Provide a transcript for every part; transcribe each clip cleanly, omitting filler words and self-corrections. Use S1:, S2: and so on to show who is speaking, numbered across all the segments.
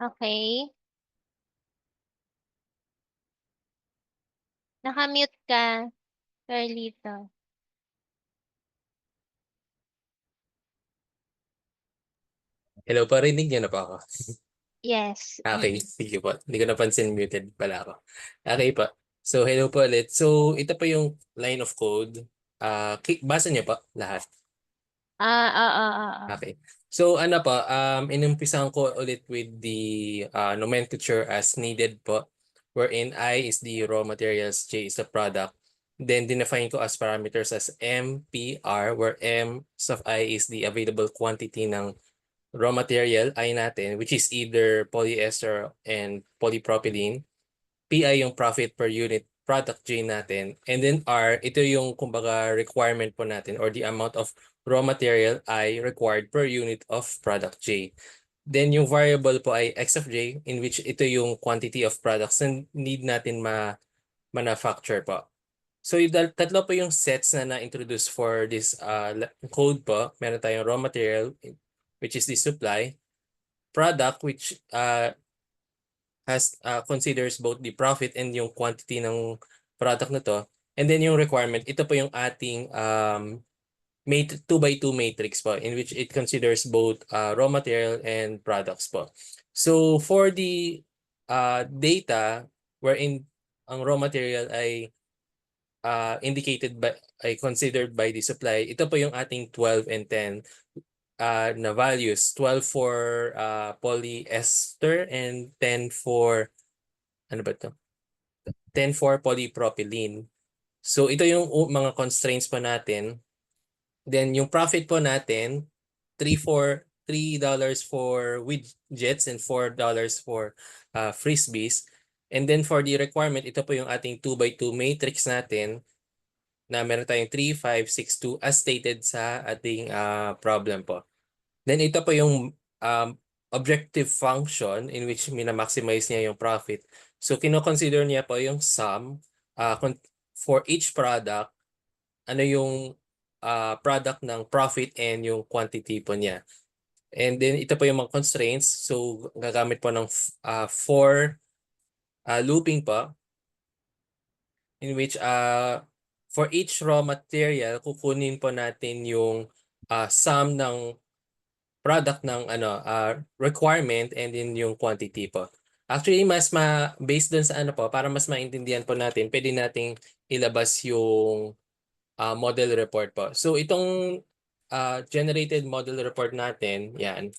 S1: Okay. Nakamute ka, Carlito.
S2: Hello, parinig niyo na pa ako.
S1: Yes.
S2: Okay,
S1: Mm.
S2: sige po. Hindi ko napansin muted pala ako. Okay po. So, hello po ulit. So, ito po yung line of code. Basa niyo po lahat.
S1: Oo.
S2: Okay. So, ano po, inumpisahan ko ulit with the nomenclature as needed po, wherein I is the raw materials, J is the product. Then, dinefine ko as parameters as MPR, where M of I is the available quantity ng raw material I natin, which is either polyester and polypropylene. PI yung profit per unit product J natin. And then R, ito yung kumbaga requirement po natin or the amount of raw material I required per unit of product J. Then yung variable po ay X of J, in which ito yung quantity of products na need natin manufacture po. So yung tatlo po yung sets na na-introduce for this code po. Meron tayong raw material, which is the supply, product, which has considers both the profit and yung quantity ng product na to. And then yung requirement, ito po yung ating 2 by 2 matrix po, in which it considers both raw material and products po. So for the data wherein ang raw material ay indicated by ay considered by the supply, ito po yung ating 12 and 10 na values. 12 for polyester and 10 for ano ba to? 10 for polypropylene. So ito yung mga constraints po natin. Then yung profit po natin, 3 for widgets and $4 for frisbees. And then for the requirement, ito po yung ating 2 by 2 matrix natin na meron tayong 3, 5, 6, 2 as stated sa ating problem po. Then ito po yung objective function in which minamaximize niya yung profit. So kino-consider niya po yung sum for each product, ano yung product ng profit and yung quantity po niya. And then ito po yung mga constraints. So gagamit po ng for looping po, in which for each raw material, kukunin po natin yung sum ng product ng requirement and then yung quantity po. Actually, based dun sa ano po, para mas maintindihan po natin, pwede nating ilabas yung model report po. So itong generated model report natin, yan.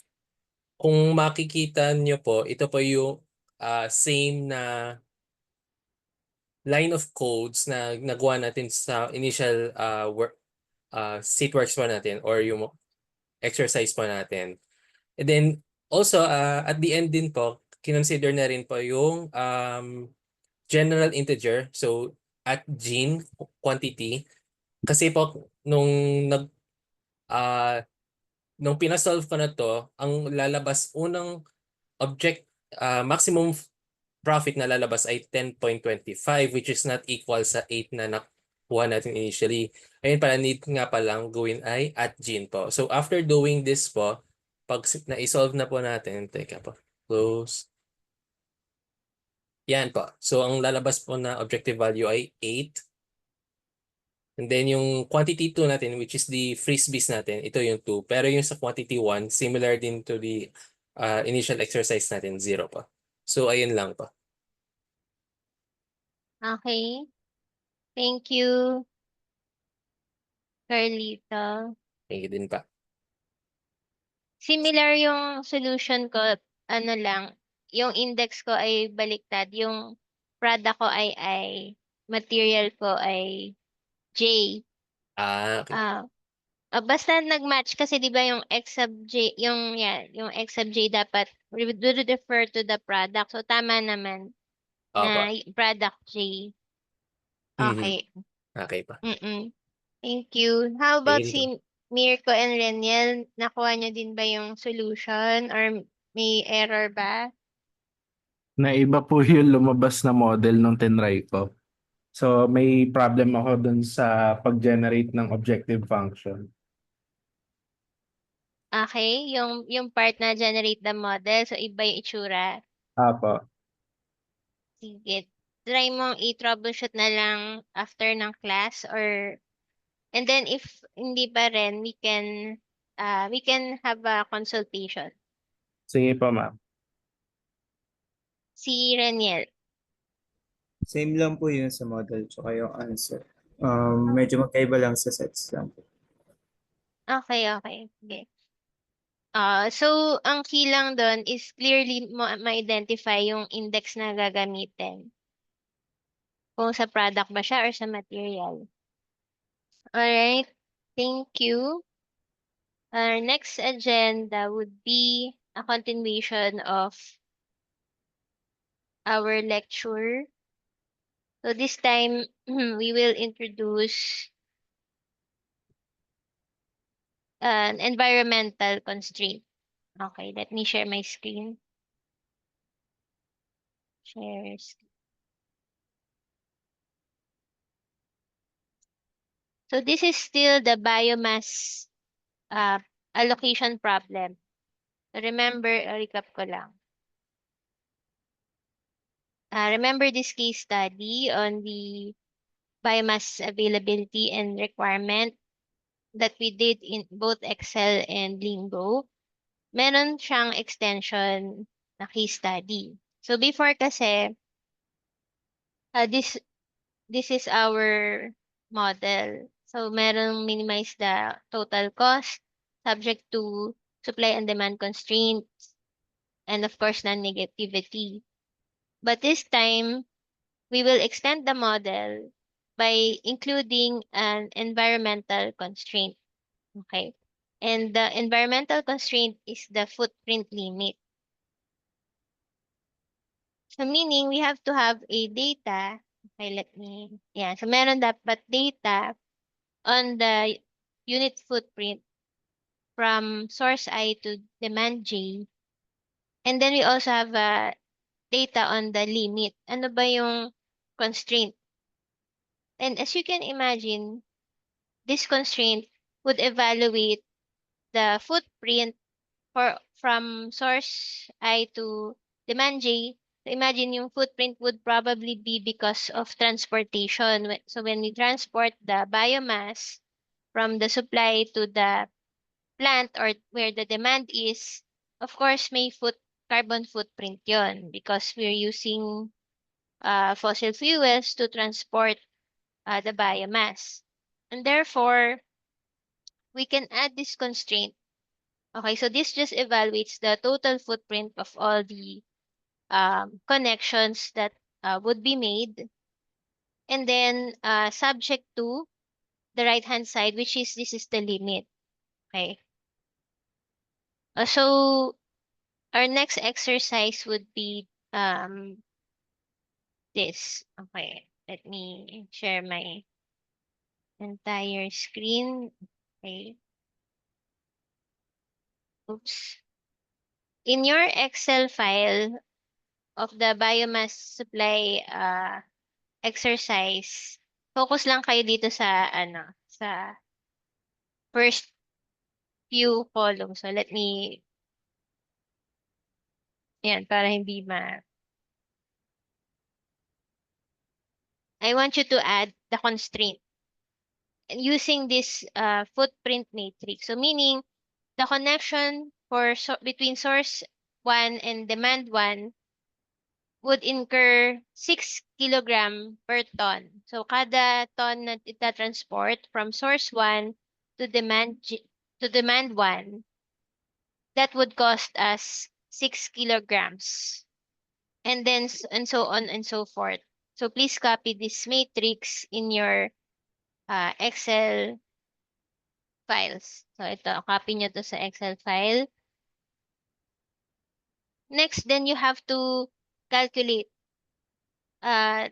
S2: Kung makikita nyo po, ito po yung same na line of codes na nagawa natin sa initial SeatWorks po natin or yung exercise po natin. And then also at the end din po, kinonsider na rin po yung general integer. So at gene quantity. Kasi po uh, nung pinasolve ko na to, ang lalabas unang maximum profit na lalabas ay 10.25, which is not equal sa 8 na nakuha natin initially. Ayun pala, need nga palang gawin ay at gene po. So after doing this po, pag na-solve na po natin, teka po, close. Yan po. So ang lalabas po na objective value ay 8. And then yung quantity 2 natin, which is the frisbees natin, ito yung 2. Pero yung sa quantity 1, similar din to the initial exercise natin, 0 pa. So ayun lang po.
S1: Okay. Thank you, Carlito.
S2: Thank you din pa.
S1: Similar yung solution ko, ano lang, yung index ko ay baliktad, yung product ko ay material ko ay J.
S2: Okay.
S1: Ah, basta nag-match kasi 'di ba yung X sub J, yung X sub J dapat refer to the product. So tama naman na
S2: Opo.
S1: product J.
S2: Mhm.
S1: Okay.
S2: Okay pa.
S1: Mm. Thank you. How
S2: Thank
S1: about
S2: you din.
S1: si Mirko and Reniel? Nakuha niyo din ba yung solution or may error ba?
S3: Na iba po yung lumabas na model nung tinry ko. So may problem ako dun sa pag-generate ng objective function.
S1: Okay, yung part na generate the model, so iba yung itsura.
S3: Apo.
S1: Sige. Try mong i-troubleshoot na lang after ng class and then if hindi pa rin, we can have a consultation.
S3: Sige po, ma'am.
S1: Si Reniel.
S4: Same lang po yun sa model tsaka yung answer. Medyo magkaiba lang sa sets lang po.
S1: Okay, okay. Sige. So, ang key lang doon is clearly ma-identify yung index na gagamitin. Kung sa product ba siya or sa material. Alright, thank you. Our next agenda would be a continuation of our lecture. So this time, we will introduce an environmental constraint. Okay, let me share my screen. Share screen. So this is still the biomass uh, allocation problem. So remember, recap ko lang. Remember this case study on the biomass availability and requirement that we did in both Excel and Lingo. Meron siyang extension na case study. So before kasi, this is our model. So merong minimize the total cost subject to supply and demand constraints and of course non-negativity. But this time, we will extend the model by including an environmental constraint. Okay. And the environmental constraint is the footprint limit. So meaning we have to have a data. Okay, so meron dapat data on the unit footprint from source I to demand J. And then we also have data on the limit. Ano ba yung constraint? And as you can imagine, this constraint would evaluate the footprint from source I to demand J. So imagine yung footprint would probably be because of transportation. So when we transport the biomass from the supply to the plant or where the demand is, of course may carbon footprint yon because we're using fossil fuels to transport the biomass. And therefore, we can add this constraint. Okay, so this just evaluates the total footprint of all the connections that would be made. And then subject to the right-hand side, which is this is the limit. Okay. So our next exercise would be this. Okay, let me share my entire screen. Okay. Oops. In your Excel file of the biomass supply exercise, focus lang kayo dito sa sa first few columns. So let me para hindi I want you to add the constraint using this footprint matrix. So meaning the connection between source 1 and demand 1 would incur 6 kilogram per ton. So kada ton na itatransport from source 1 to demand 1, that would cost us 6 kilograms. And then and so on and so forth. So please copy this matrix in your Excel files. So ito, copy nyo to sa Excel file. Next, then you have to calculate uh,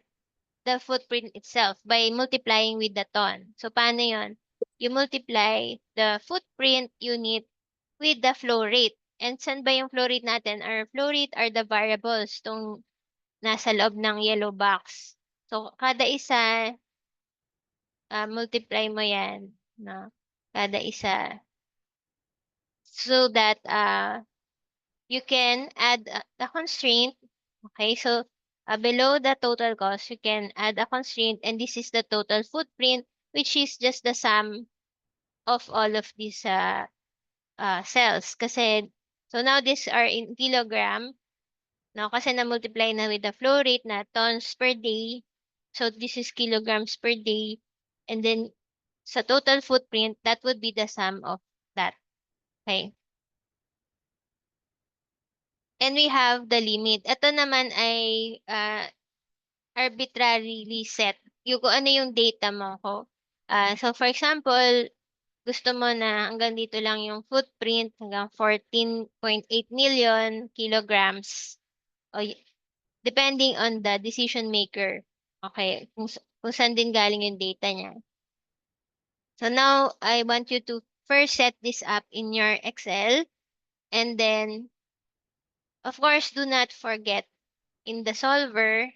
S1: the footprint itself by multiplying with the ton. So paano yon? You multiply the footprint unit with the flow rate. And saan ba yung flow rate natin? Our flow rate are the variables tong nasa loob ng yellow box. So kada isa, multiply mo yan. No? Kada isa. so that you can add the constraint. Okay, so below the total cost, you can add a constraint, and this is the total footprint, which is just the sum of all of these cells. Kasi, so now these are in kilogram, no? Kasi na-multiply na with the flow rate na tons per day. So this is kilograms per day. And then sa total footprint, that would be the sum of that. Okay. And we have the limit. Ito naman ay arbitrarily set. Yung kung ano yung data mo ko. So for example, gusto mo na hanggang dito lang yung footprint, hanggang 14.8 million kilograms. O, depending on the decision maker. Okay, kung saan din galing yung data niya. So now, I want you to first set this up in your Excel. And then, of course, do not forget in the solver.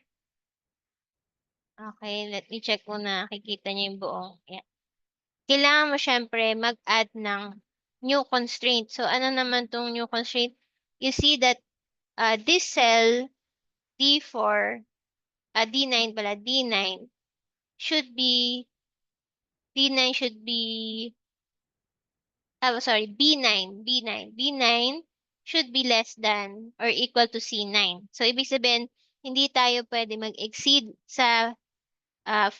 S1: Okay, let me check kung nakikita niyo yung buong. Yeah. Kailangan mo syempre mag-add ng new constraint. So, ano naman tong new constraint? You see that this cell, D4, D9 pala, D9, should be, D9 should be, sorry, B9 should be less than or equal to C9. So, ibig sabihin, hindi tayo pwede mag-exceed sa uh,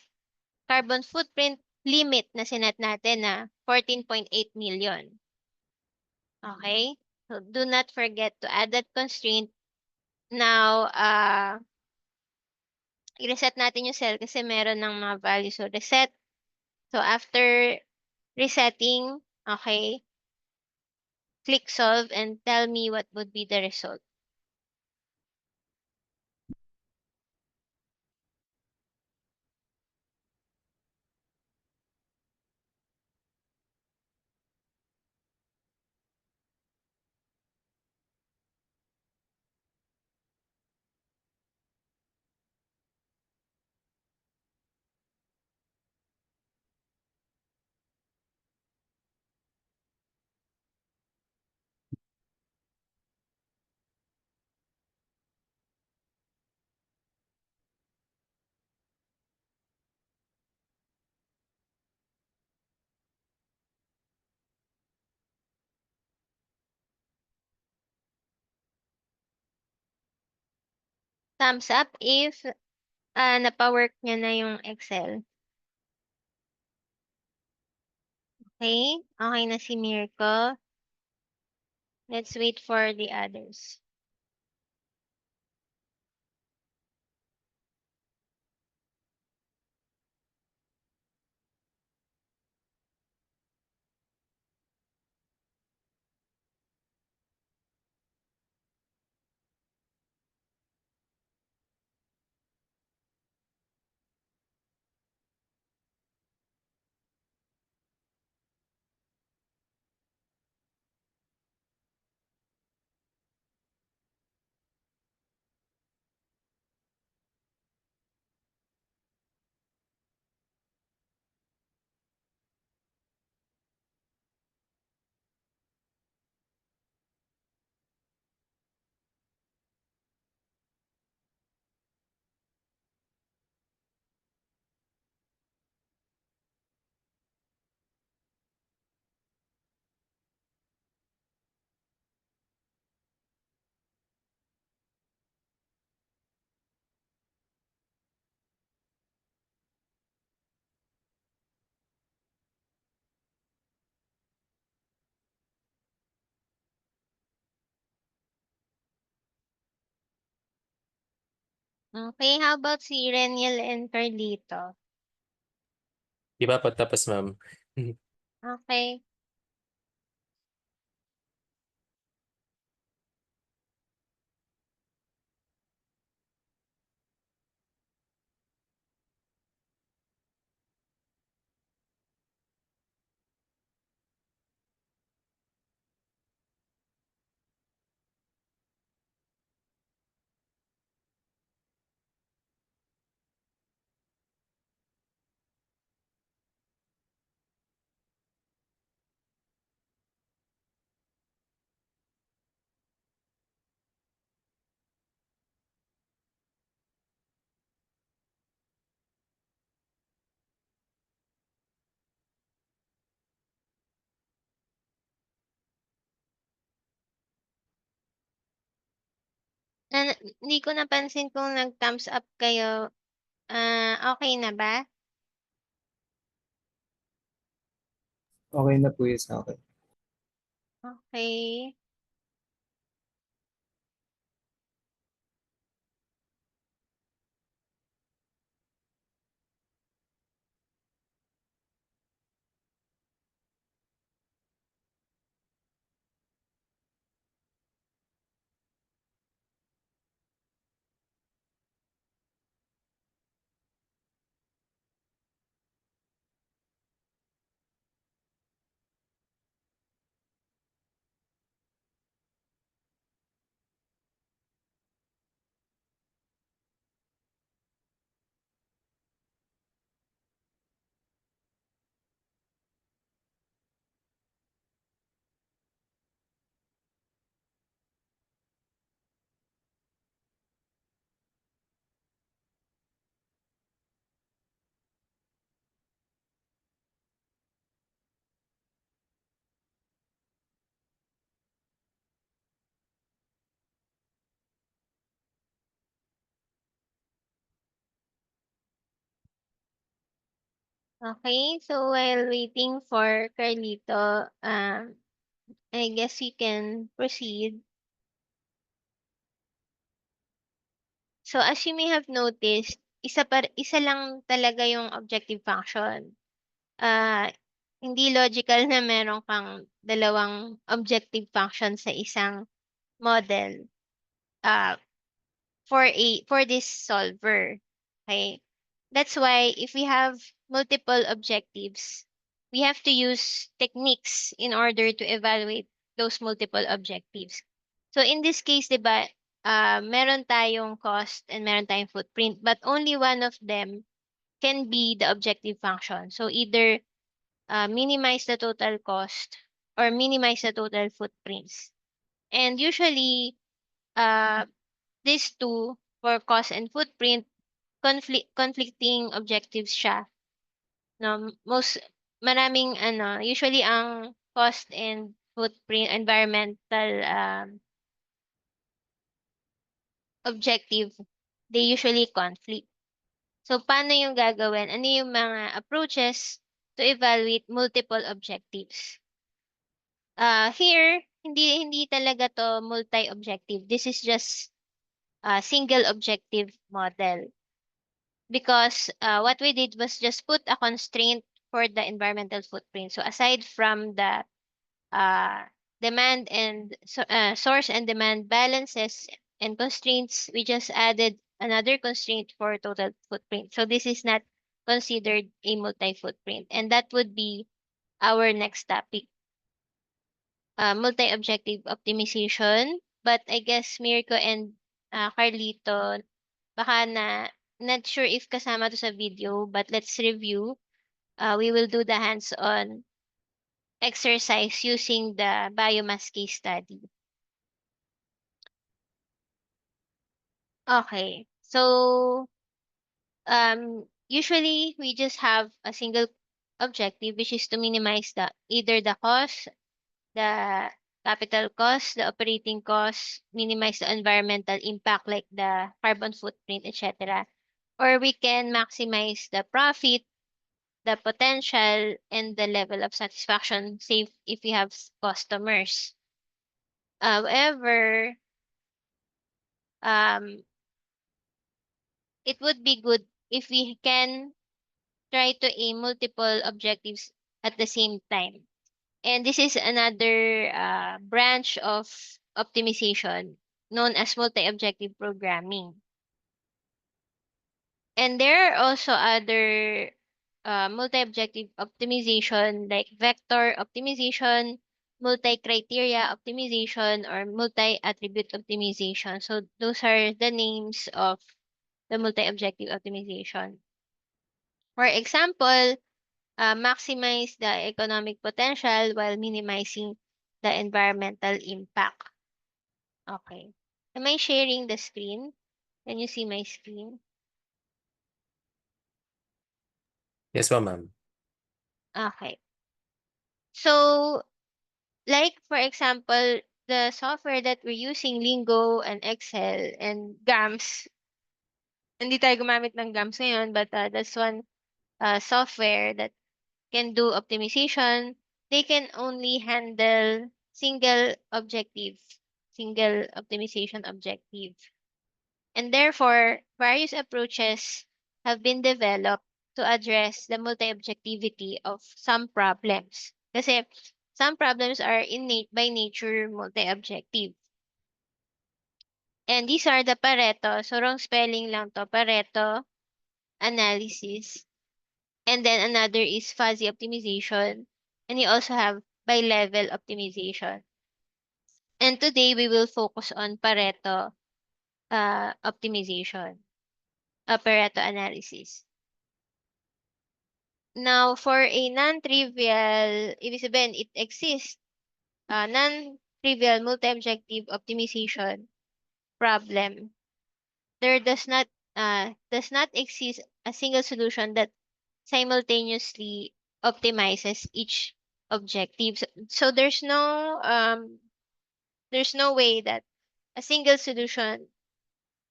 S1: carbon footprint limit na sinet natin na 14.8 million. Okay? So, do not forget to add that constraint. Now, i-reset natin yung cell kasi meron ng mga values. So, reset. So, after resetting, okay, click solve and tell me what would be the result. Thumbs up if napawork niya na yung Excel. Okay? Okay na si Mirko. Let's wait for the others. Okay, how about si Reniel and Carlito?
S2: Di ba pagtapos, ma'am?
S1: Okay. Hindi ko napansin kung nag-thumbs up kayo. Okay na ba?
S4: Okay na po yun sa akin.
S1: Okay. Okay, so while waiting for Carlito, I guess we can proceed. So as you may have noticed, isa lang talaga yung objective function. Ah, hindi logical na meron kang dalawang objective function sa isang model. Ah, for this solver. Okay? That's why if we have multiple objectives, we have to use techniques in order to evaluate those multiple objectives. So in this case, 'di ba, meron tayong cost and meron tayong footprint, but only one of them can be the objective function. So either minimize the total cost or minimize the total footprints. And usually, uh, these two, for cost and footprint, conflicting objectives siya. No, maraming usually ang cost and footprint environmental objective, they usually conflict. So paano yung gagawin? Ano yung mga approaches to evaluate multiple objectives? Here, hindi talaga to multi-objective. This is just a single objective model. Because what we did was just put a constraint for the environmental footprint. So aside from the uh, demand and source and demand balances and constraints, we just added another constraint for total footprint. So this is not considered a multi-footprint. And that would be our next topic, multi-objective optimization. But I guess Mirko and Carlito, baka not sure if kasama to sa video, but let's review. We will do the hands-on exercise using the biomass case study. Okay. So, usually we just have a single objective, which is to minimize either the cost, the capital cost, the operating cost, minimize the environmental impact like the carbon footprint, etc. Or we can maximize the profit, the potential, and the level of satisfaction, say if we have customers. However, um, it would be good if we can try to aim multiple objectives at the same time. And this is another branch of optimization known as multi-objective programming. And there are also other multi-objective optimization like vector optimization, multi-criteria optimization, or multi-attribute optimization. So those are the names of the multi-objective optimization. For example, maximize the economic potential while minimizing the environmental impact. Okay. Am I sharing the screen? Can you see my screen?
S2: Yes po, ma'am.
S1: Okay. So, like for example, the software that we're using, Lingo and Excel and GAMS, hindi tayo gumamit ng GAMS ngayon, but that's one software that can do optimization. They can only handle single optimization objective. And therefore, various approaches have been developed to address the multi-objectivity of some problems. Kasi some problems are by nature multi-objective. And these are the Pareto. So wrong spelling lang to. Pareto analysis. And then another is fuzzy optimization. And you also have bi-level optimization. And today we will focus on Pareto optimization, Pareto analysis. Now, for a non-trivial, ibig sabihin, it exists, non-trivial multi-objective optimization problem. There does not exist a single solution that simultaneously optimizes each objective. So there's no way that a single solution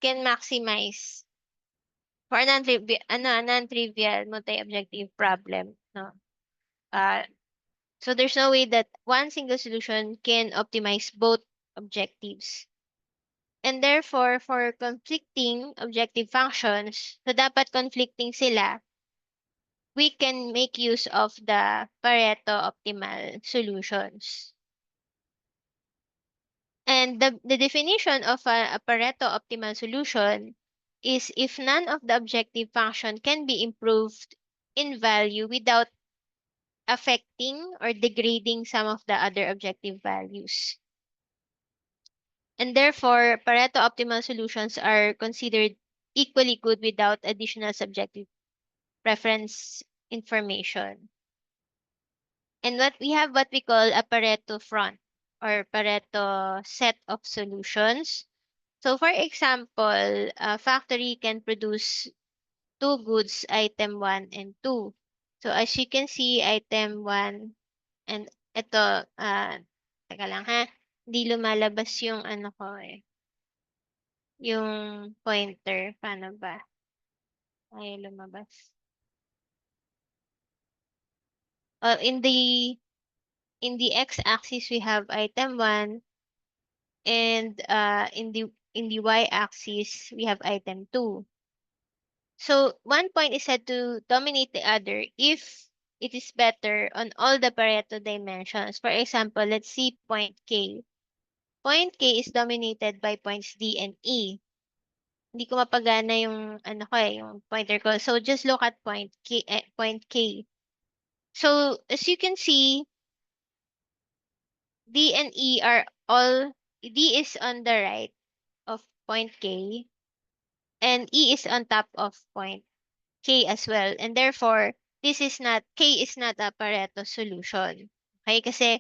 S1: can maximize for a non-trivial multi-objective problem. No. So there's no way that one single solution can optimize both objectives. And therefore, for conflicting objective functions, so dapat conflicting sila, we can make use of the Pareto optimal solutions. And the definition of a Pareto optimal solution is if none of the objective function can be improved in value without affecting or degrading some of the other objective values. And therefore, Pareto optimal solutions are considered equally good without additional subjective preference information. And what we call a Pareto front or Pareto set of solutions. So for example, a factory can produce two goods, item 1 and 2. So as you can see, item 1 and ito, teka lang ha, hindi lumalabas yung ano ko eh. Yung pointer, paano ba? Ay, lumabas. In the x-axis we have item 1 and in the y-axis we have item 2. So one point is said to dominate the other if it is better on all the Pareto dimensions. For example, let's see point K. Point K is dominated by points D and E. Hindi ko mapagana yung ano ko yung pointer ko. So just look at point K. So as you can see, D and E are all, D is on the right of point K and E is on top of point K as well. And therefore, K is not a Pareto solution. Okay? Kasi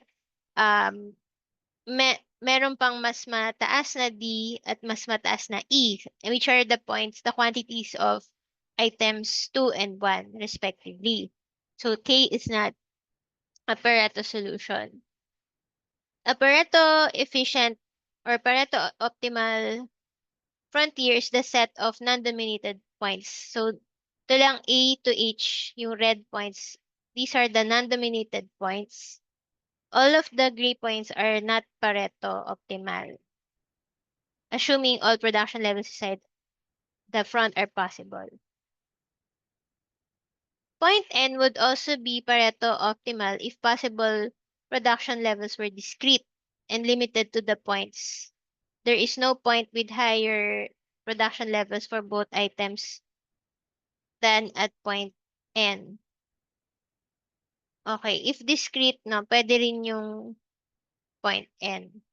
S1: meron pang mas mataas na D at mas mataas na E, which are the quantities of items 2 and 1 respectively. So K is not a Pareto solution. A Pareto efficient or Pareto optimal frontier is the set of non-dominated points. So ito lang A to H, yung red points. These are the non-dominated points. All of the gray points are not Pareto optimal. Assuming all production levels inside the front are possible. Point N would also be Pareto optimal if possible production levels were discrete and limited to the points. There is no point with higher production levels for both items than at point N. Okay, if discrete, no, pwede rin yung point N.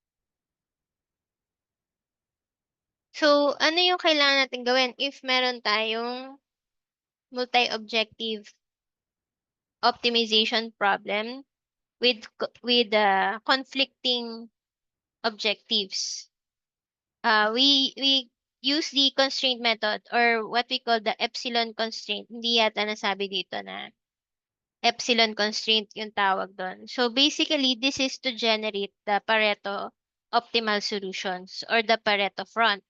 S1: So, ano yung kailangan natin gawin if meron tayong multi-objective optimization problem with conflicting objectives? We use the constraint method or what we call the epsilon constraint. Hindi yata nasabi dito na epsilon constraint yung tawag doon. So basically, this is to generate the Pareto optimal solutions or the Pareto front.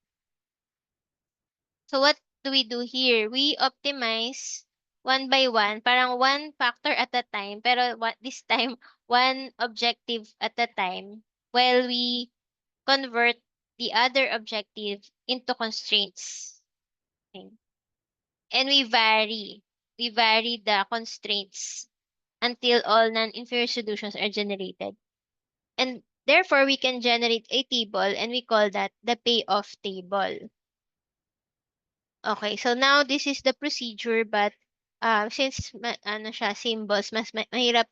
S1: So what do we do here? We optimize one by one, parang one factor at a time, pero this time, one objective at a time, while we convert the other objective into constraints. Okay. And we vary. We vary the constraints until all non-inferior solutions are generated. And therefore, we can generate a table and we call that the payoff table. Okay, so now this is the procedure, but since ano siya, symbols, mas mahirap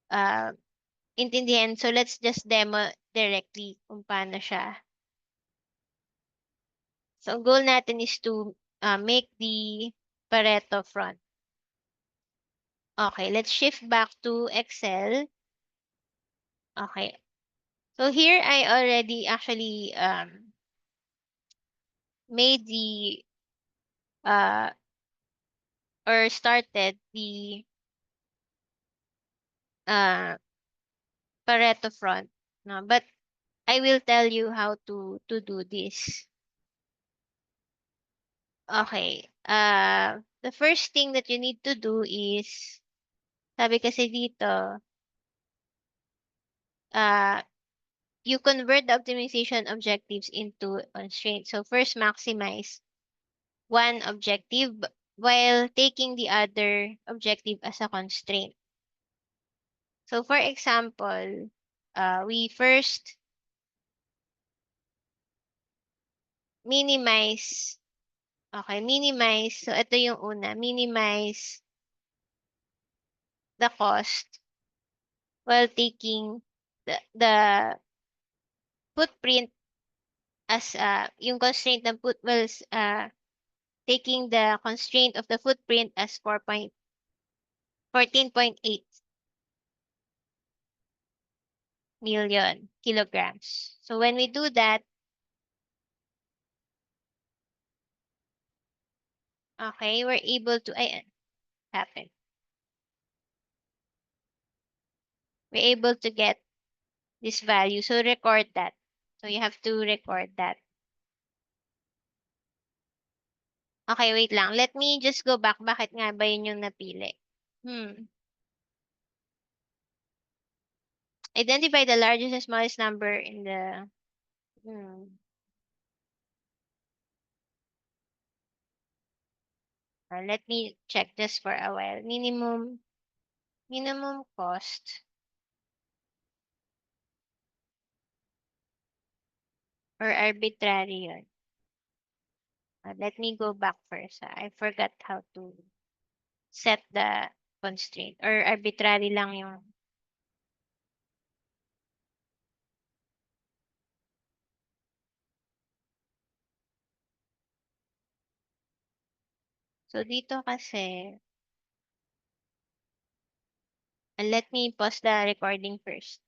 S1: uh, intindihan. So let's just demo directly kung paano siya. So ang goal natin is to make the Pareto front. Okay, let's shift back to Excel. Okay. So here I already actually made the or started the uh Pareto front. No, but I will tell you how to do this. Okay. The first thing that you need to do is sabi kasi dito you convert the optimization objectives into constraints. So first maximize one objective while taking the other objective as a constraint. So for example, we first minimize. Okay, minimize. So ito yung una, minimize the cost while taking the footprint as yung constraint ng taking the constraint of the footprint as 14.8 million kilograms. So when we do that, okay, we're able to, happen. We're able to get this value. So record that. So you have to record that. Okay, wait lang. Let me just go back. Bakit nga ba yun yung napili? Identify the largest and smallest number in the... let me check this for a while. Minimum cost. Or arbitrary yun. Let me go back first. I forgot how to set the constraint. Or arbitrary lang yung... So dito kasi... let me pause the recording first.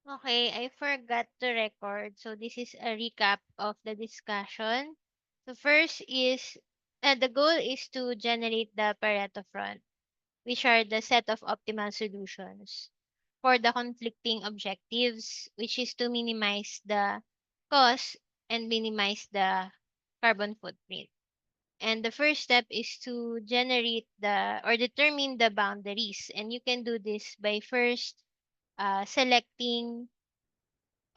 S1: Okay, I forgot to record. So this is a recap of the discussion. So first is, the goal is to generate the Pareto front, which are the set of optimal solutions for the conflicting objectives, which is to minimize the cost and minimize the carbon footprint. And the first step is to generate or determine the boundaries. And you can do this by first selecting,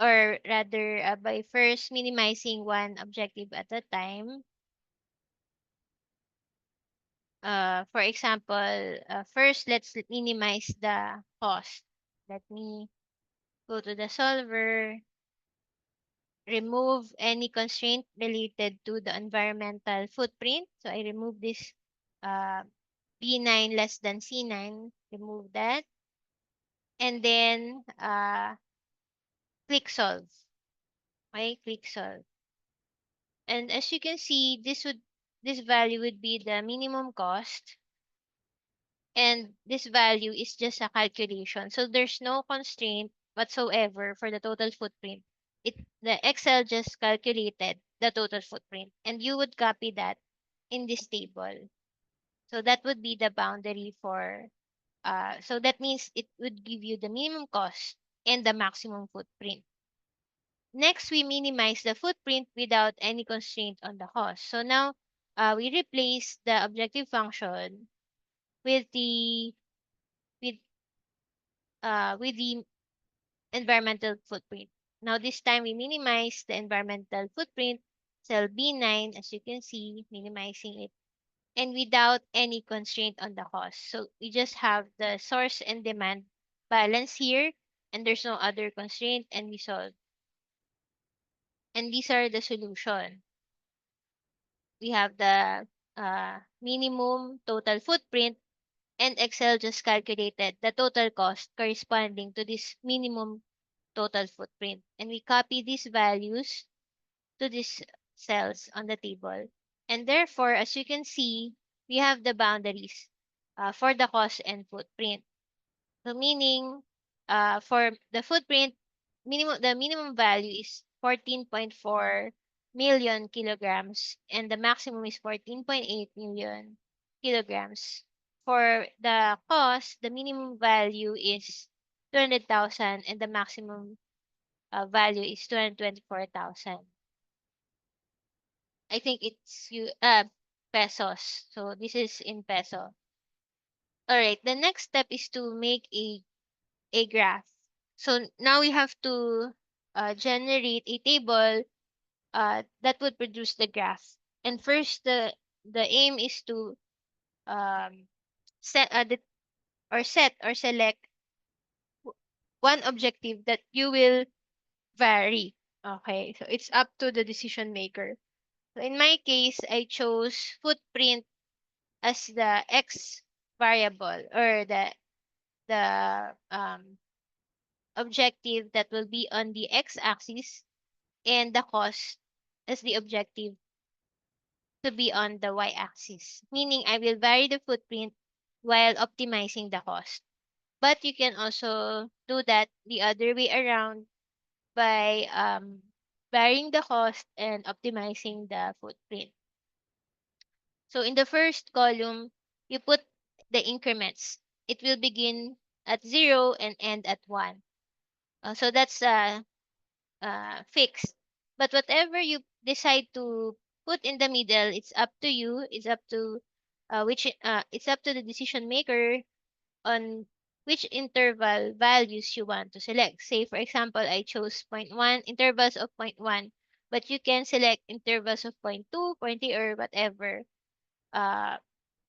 S1: or rather by first minimizing one objective at a time. For example, first let's minimize the cost. Let me go to the solver, remove any constraint related to the environmental footprint. So I remove this B9 less than C9, remove that. And then click solve. Okay, click solve. And as you can see, this value would be the minimum cost. And this value is just a calculation. So there's no constraint whatsoever for the total footprint. The Excel just calculated the total footprint, and you would copy that in this table. So that would be the boundary for so that means it would give you the minimum cost and the maximum footprint. Next, we minimize the footprint without any constraint on the cost. So now we replace the objective function with the with with the environmental footprint. Now this time we minimize the environmental footprint, cell B9, as you can see, minimizing it, and without any constraint on the cost. So we just have the source and demand balance here, and there's no other constraint, and we solve. And these are the solution. We have the minimum total footprint, and Excel just calculated the total cost corresponding to this minimum total footprint. And we copy these values to these cells on the table. And therefore, as you can see, we have the boundaries for the cost and footprint. So meaning, for the footprint, the minimum value is 14.4 million kilograms, and the maximum is 14.8 million kilograms. For the cost, the minimum value is 200,000, and the maximum value is 224,000. I think it's pesos. So this is in peso. All right. The next step is to make a graph. So now we have to generate a table that would produce the graph. And first, the aim is to um, set set or select one objective that you will vary. Okay, so it's up to the decision maker. So in my case, I chose footprint as the x variable, or the objective that will be on the x-axis, and the cost as the objective to be on the y-axis, meaning I will vary the footprint while optimizing the cost. But you can also do that the other way around by varying the cost and optimizing the footprint. So in the first column, you put the increments. It will begin at 0 and end at 1. So that's fixed. But whatever you decide to put in the middle, it's up to you. It's up to it's up to the decision maker on which interval values you want to select. Say for example, I chose zero point 0.1, intervals of zero point 0.1, but you can select intervals of 0.2, 0.3, or whatever. Uh,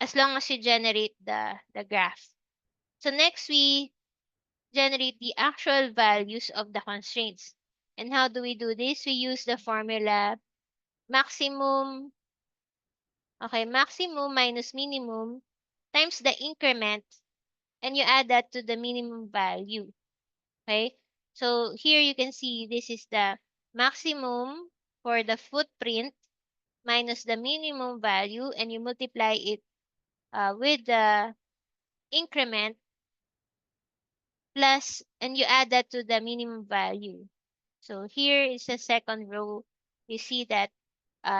S1: as long as you generate the graph. So next we generate the actual values of the constraints. And how do we do this? We use the formula maximum, okay, maximum minus minimum times the increment, and you add that to the minimum value, okay? So here you can see this is the maximum for the footprint minus the minimum value, and you multiply it with the increment plus, and you add that to the minimum value. So here is the second row. You see that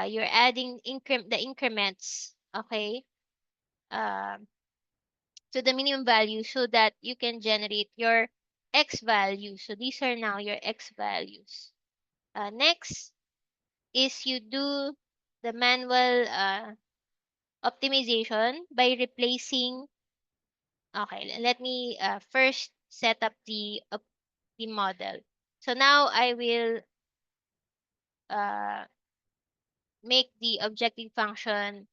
S1: you're adding the increments, okay, um, to the minimum value so that you can generate your x value. So these are now your x values. Next is you do the manual optimization by replacing. Okay, let me first set up the model. So now I will uh, make the objective function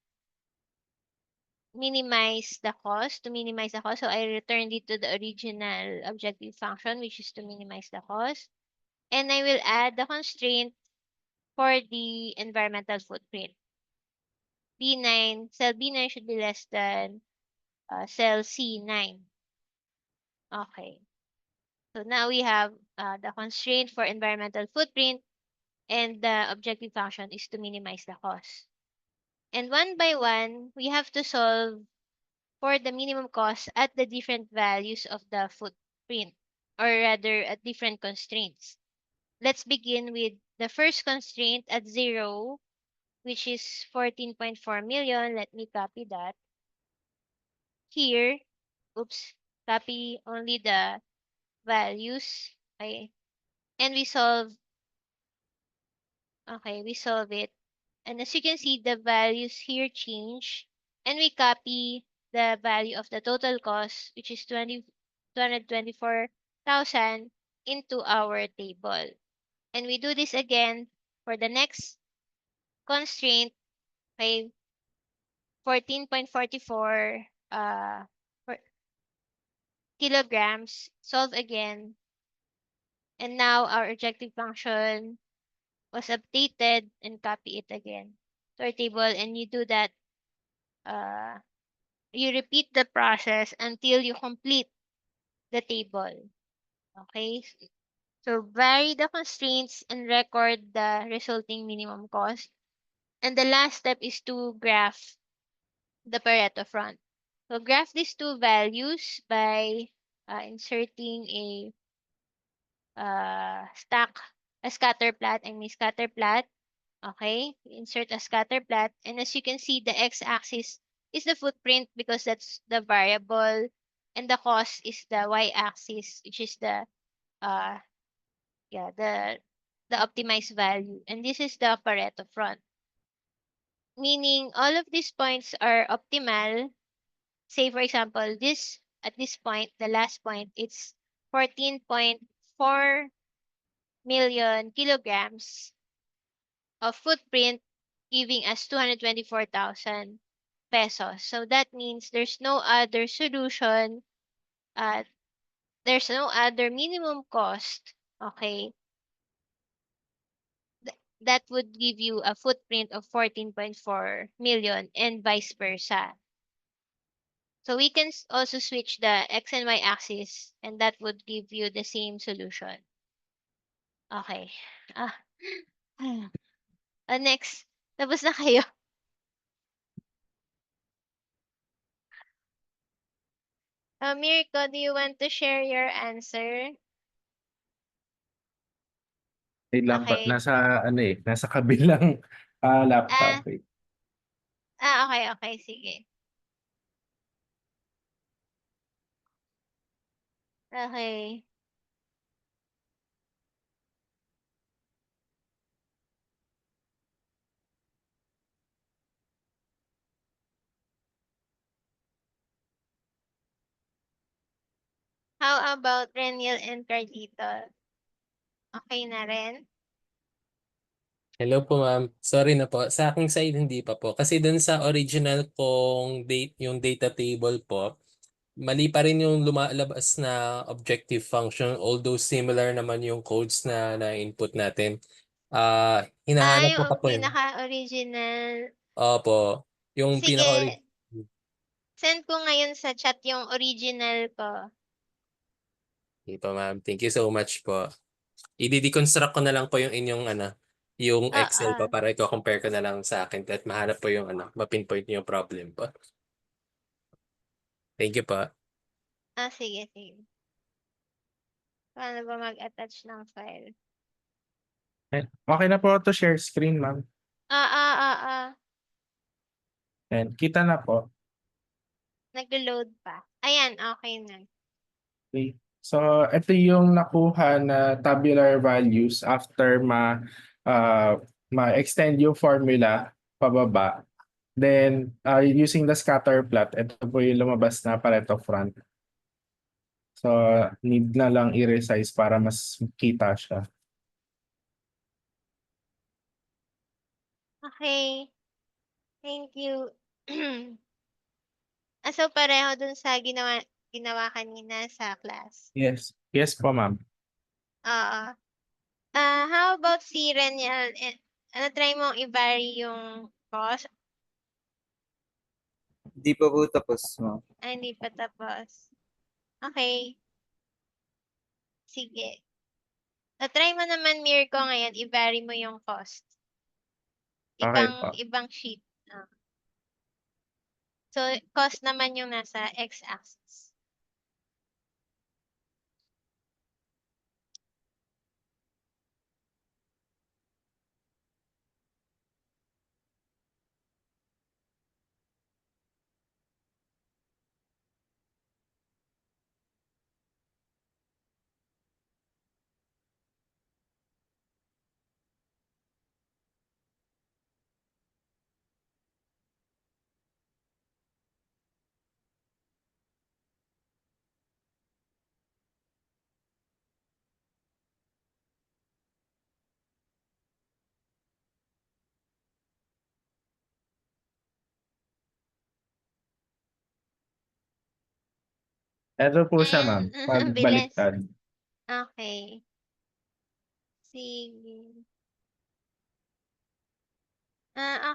S1: minimize the cost, to minimize the cost. So I returned it to the original objective function, which is to minimize the cost. And I will add the constraint for the environmental footprint. B9, cell B9 should be less than cell C9. Okay. So now we have the constraint for environmental footprint, and the objective function is to minimize the cost. And one by one, we have to solve for the minimum cost at the different values of the footprint, or rather at different constraints. Let's begin with the first constraint at 0, which is 14.4 million. Let me copy that. Here, oops, copy only the values. Okay. And we solve it. And as you can see, the values here change. And we copy the value of the total cost, which is 224,000 into our table. And we do this again for the next constraint, okay, 14.44 for kilograms, solve again. And now our objective function was updated and copy it again to our table. And you do that, you repeat the process until you complete the table. Okay? So vary the constraints and record the resulting minimum cost. And the last step is to graph the Pareto front. So graph these two values by inserting a scatter plot. Scatter plot. Okay, insert a scatter plot. And as you can see, the x-axis is the footprint because that's the variable, and the cost is the y-axis, which is the uh yeah the optimized value. And this is the Pareto front, meaning all of these points are optimal. Say for example, this at this point, the last point, it's 14.4 million kilograms of footprint, giving us 224,000 pesos. So that means there's no other solution, uh, there's no other minimum cost, okay, that would give you a footprint of 14.4 million and vice versa. So we can also switch the x and y axis, and that would give you the same solution. Okay. Ah. Next. Tapos na kayo. Mirko, do you want to share your answer?
S3: Wait lang po.
S1: Okay.
S3: Nasa ano eh, nasa kabilang laptop
S1: Ah,
S3: eh.
S1: okay, okay. Sige. Okay. How about Reniel and Carlito? Okay na rin?
S2: Hello po ma'am. Sorry na po. Sa aking side hindi pa po. Kasi dun sa original kong yung data table po, mali pa rin yung lumalabas na objective function although similar naman yung codes na na-input natin. Hinahanap ko pa
S1: Yung
S2: po yun.
S1: pinaka-original.
S2: Opo. Yung
S1: Sige,
S2: pinaka-original.
S1: send ko ngayon sa chat yung original ko.
S2: Ito ma'am. Thank you so much po. I-deconstruct ko na lang po yung inyong yung Excel
S1: Oo.
S2: pa para i-compare ko na lang sa akin at mahanap po yung ma-pinpoint yung problem po. Thank you po.
S1: Sige, sige. Paano ba mag-attach ng file?
S3: Okay na po to share screen, ma'am.
S1: Ah.
S3: And kita na po.
S1: Nag-load pa. Ayan, okay na.
S3: Okay. So, ito yung nakuha na tabular values after ma-extend yung formula pababa. Then, using the scatter plot, ito po yung lumabas na Pareto front. So, need na lang i-resize para mas kita siya.
S1: Okay. Thank you. So pareho dun sa ginawa kanina sa class.
S3: Yes. Yes po, ma'am.
S1: Oo. How about si Reniel? Try mong i-vary yung cost?
S4: Di pa po tapos, ma'am.
S1: Ay, hindi pa tapos. Okay. Sige. Try mo naman, Mirko, ngayon. I-vary mo yung cost.
S3: Okay po.
S1: Ibang sheet. So, cost naman yung nasa x-axis.
S3: Eto po siya, ma'am.
S1: Ang bilis.
S3: Pagbaliktad.
S1: Okay. Sige.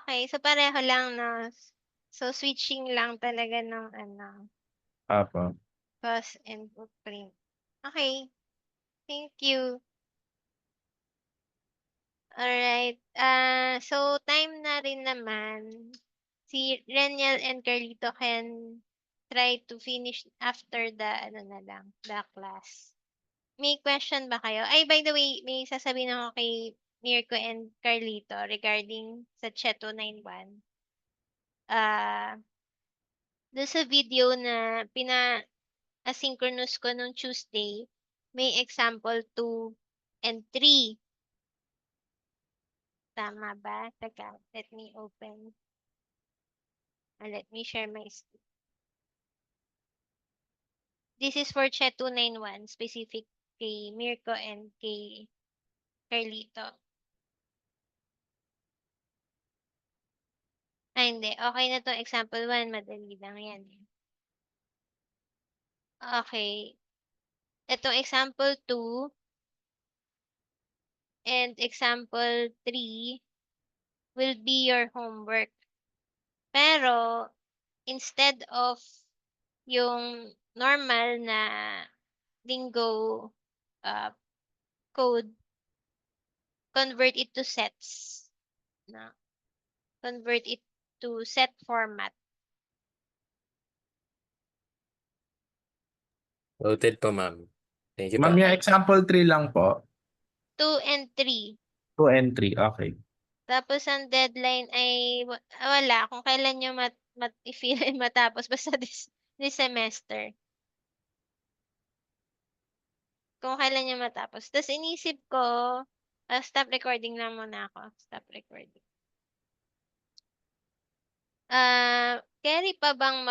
S1: Okay. So, pareho lang, no? So, switching lang talaga ng
S3: Apo.
S1: cost and footprint. Okay. Thank you. Alright. So, time na rin naman. Si Reniel and Carlito can try to finish after the, the class. May question ba kayo? Ay, by the way, may sasabihin ako kay Mirko and Carlito regarding sa Cheto 91. Doon sa video na asynchronous ko nung Tuesday, may example 2 and 3. Tama ba? Teka, let me open. Let me share my screen. This is for Chet 291, specific kay Mirko and kay Carlito. Hindi. Okay na to. Example 1, madali lang yan. Okay. Itong example 2 and example 3 will be your homework. Pero, instead of yung normal na Lingo code, convert it to sets. No? Convert it to set format.
S2: Noted po, ma'am. Thank you
S3: Ma'am,
S2: po.
S3: yung example 3 lang po.
S1: 2 and 3.
S3: 2 and 3. Okay.
S1: Tapos ang deadline ay wala kung kailan nyo i-feel matapos basta this semester. Kung kailan nyo matapos. Tapos inisip ko, stop recording lang muna ako. Stop recording. Carry pa bang